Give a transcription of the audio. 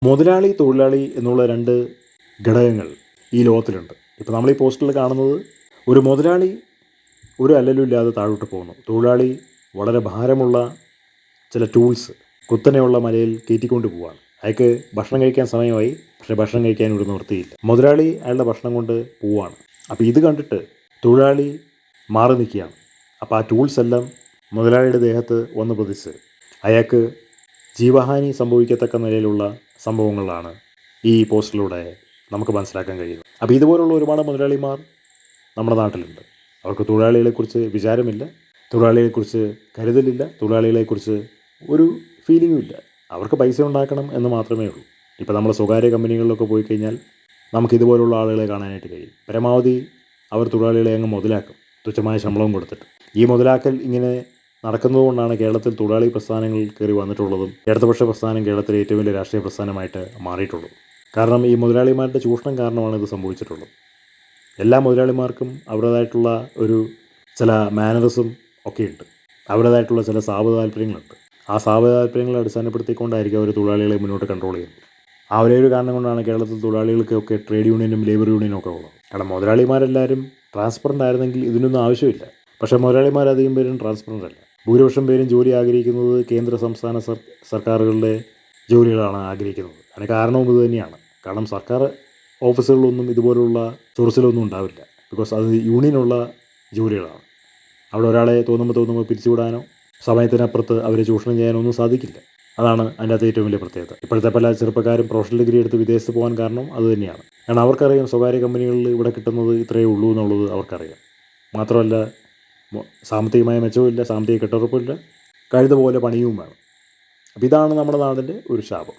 മുതലാളി തൊഴിലാളി എന്നുള്ള രണ്ട് ഘടകങ്ങൾ ഈ ലോകത്തിലുണ്ട്. ഇപ്പോൾ നമ്മൾ ഈ പോസ്റ്ററിൽ കാണുന്നത് ഒരു മുതലാളി ഒരു അല്ലലും ഇല്ലാതെ താഴോട്ട് പോകുന്നു. തൊഴിലാളി വളരെ ഭാരമുള്ള ചില ടൂൾസ് കുത്തനെയുള്ള മലയിൽ കയറ്റിക്കൊണ്ട് പോവുകയാണ്. അയാൾക്ക് ഭക്ഷണം കഴിക്കാൻ സമയമായി, പക്ഷേ ഭക്ഷണം കഴിക്കാൻ ഒരു നിവൃത്തിയില്ല. മുതലാളി അയാളുടെ ഭക്ഷണം കൊണ്ട് പോവുകയാണ്. അപ്പോൾ ഇത് കണ്ടിട്ട് തൊഴിലാളി മാറി നിൽക്കുകയാണ്. അപ്പോൾ ആ ടൂൾസ് എല്ലാം മുതലാളിയുടെ ദേഹത്ത് വന്ന് പതിച്ച് അയാൾക്ക് ജീവഹാനി സംഭവിക്കത്തക്ക നിലയിലുള്ള സംഭവങ്ങളാണ് ഈ പോസ്റ്ററിലൂടെ നമുക്ക് മനസ്സിലാക്കാൻ കഴിയുന്നത്. അപ്പോൾ ഇതുപോലുള്ള ഒരുപാട് മുതലാളിമാർ നമ്മുടെ നാട്ടിലുണ്ട്. അവർക്ക് തൊഴിലാളികളെക്കുറിച്ച് വിചാരമില്ല, തൊഴിലാളികളെക്കുറിച്ച് കരുതലില്ല, തൊഴിലാളികളെക്കുറിച്ച് ഒരു ഫീലിങ്ങും ഇല്ല. അവർക്ക് പൈസ ഉണ്ടാക്കണം എന്ന് മാത്രമേ ഉള്ളൂ. ഇപ്പോൾ നമ്മൾ സ്വകാര്യ കമ്പനികളിലൊക്കെ പോയി കഴിഞ്ഞാൽ നമുക്ക് ഇതുപോലുള്ള ആളുകളെ കാണാനായിട്ട് കഴിയും. പരമാവധി അവർ തൊഴിലാളികളെ അങ്ങ് മുതലാക്കും, തുച്ഛമായ ശമ്പളവും കൊടുത്തിട്ട്. ഈ മുതലാക്കൽ ഇങ്ങനെ നടക്കുന്നതുകൊണ്ടാണ് കേരളത്തിൽ തൊഴിലാളി പ്രസ്ഥാനങ്ങൾ കയറി വന്നിട്ടുള്ളതും ഇടതുപക്ഷ പ്രസ്ഥാനം കേരളത്തിലെ ഏറ്റവും വലിയ രാഷ്ട്രീയ പ്രസ്ഥാനമായിട്ട് മാറിയിട്ടുള്ളതും. കാരണം ഈ മുതലാളിമാരുടെ ചൂഷണം കാരണമാണ് ഇത് സംഭവിച്ചിട്ടുള്ളത്. എല്ലാ മുതലാളിമാർക്കും അവരുടേതായിട്ടുള്ള ഒരു ചില മാനറിസം ഒക്കെയുണ്ട്, അവരുടേതായിട്ടുള്ള ചില താല്പര്യങ്ങളുണ്ട്. ആ താല്പര്യങ്ങളെ അടിസ്ഥാനപ്പെടുത്തിക്കൊണ്ടായിരിക്കും അവർ തൊഴിലാളികളെ മുന്നോട്ട് കൺട്രോൾ ചെയ്യുന്നത്. ആ ഒരേ ഒരു കാരണം കൊണ്ടാണ് കേരളത്തിൽ തൊഴിലാളികൾക്കൊക്കെ ട്രേഡ് യൂണിയനും ലേബർ യൂണിയനും ഒക്കെ ഉള്ളത്. കാരണം മുതലാളിമാരെല്ലാവരും ട്രാൻസ്പെറൻ്റ് ആയിരുന്നെങ്കിൽ ഇതിനൊന്നും ആവശ്യമില്ല. പക്ഷേ മുതലാളിമാരധികം പേരും ട്രാൻസ്പെറൻ്റ് അല്ല. ഭൂരിപക്ഷം പേരും ജോലി ആഗ്രഹിക്കുന്നത് കേന്ദ്ര സംസ്ഥാന സർക്കാരുകളുടെ ജോലികളാണ് ആഗ്രഹിക്കുന്നത്. അതിന് കാരണവും ഇത് തന്നെയാണ്. കാരണം സർക്കാർ ഓഫീസുകളിലൊന്നും ഇതുപോലുള്ള സോഴ്സിലൊന്നും ഉണ്ടാവില്ല. ബിക്കോസ് അത് യൂണിയനുള്ള ജോലികളാണ്. അവിടെ ഒരാളെ തോന്നുമ്പോൾ പിരിച്ചുവിടാനോ സമയത്തിനപ്പുറത്ത് അവരെ ചൂഷണം ചെയ്യാനോ ഒന്നും സാധിക്കില്ല. അതാണ് അതിൻ്റെ അകത്ത് ഏറ്റവും വലിയ പ്രത്യേകത. ഇപ്പോഴത്തെ പല ചെറുപ്പക്കാരും പ്രൊഫഷണൽ ഡിഗ്രി എടുത്ത് വിദേശത്ത് പോകാൻ കാരണം അതുതന്നെയാണ്. കാരണം അവർക്കറിയാം സ്വകാര്യ കമ്പനികളിൽ ഇവിടെ കിട്ടുന്നത് ഇത്രയേ ഉള്ളൂ എന്നുള്ളത് അവർക്കറിയാം. മാത്രമല്ല സാമ്പത്തികമായ മെച്ചവുമില്ല, സാമ്പത്തിക കെട്ടുറപ്പില്ല, കഴുത പോലെ പണിയും വേണം. അപ്പോൾ ഇതാണ് നമ്മുടെ നാടിൻ്റെ ഒരു ശാപം.